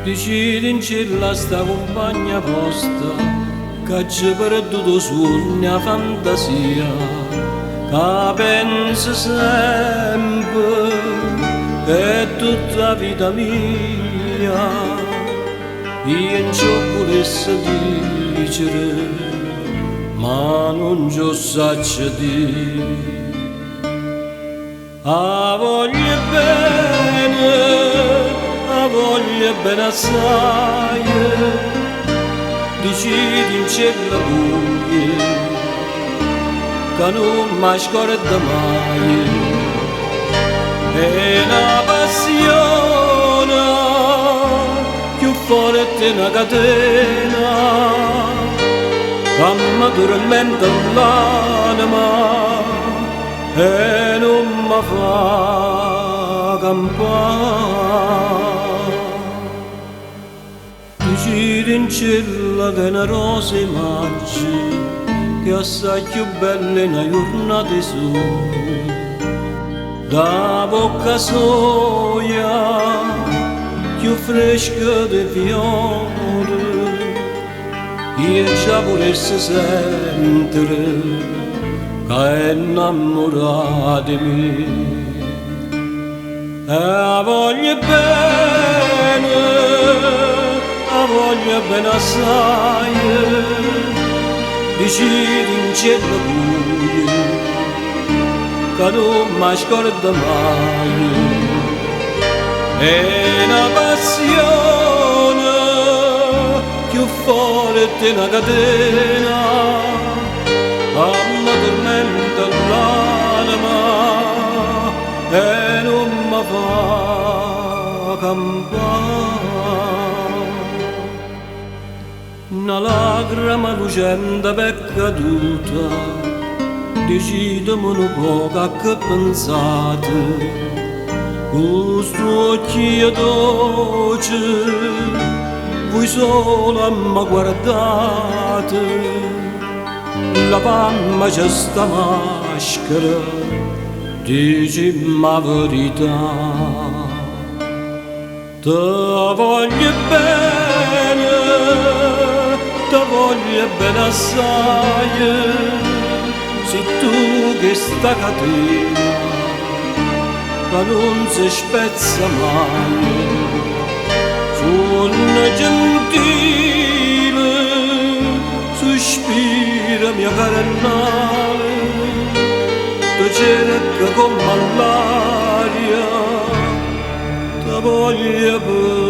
Decidi in cella sta compagna posta che ci perduto sulla fantasia, che pensa sempre che è tutta la vita mia. Io non ci volessi dicere, ma non ci saccio dire. A voglio bene assai, decidi in cielo buio, che non mi scorda mai. È una passione più forte di una catena, che mi tormenta l'anima e non mi fa campare. Decidi in cielo che una rosa immagine che è assai più bella in una giornata di sole, da bocca soia più fresca di fiore. Io già volessi sentire che è innamorata di me. E voglio bene assai, decidi in cielo buio, che non mi scorda mai. È una passione più forte di una catena, che mi tormenta l'anima e non mi fa campare. Una lacrima lucente per caduta, decidimi un poco che pensate, questo occhio dolce, voi solo mi guardate, la mamma c'è sta maschera, dicimi la verità. Te voglio bene assai, se tu che sta catena che non si spezza mai. Sono gentile, sospira mia carnale, tu cerca come l'aria, ti voglio bene.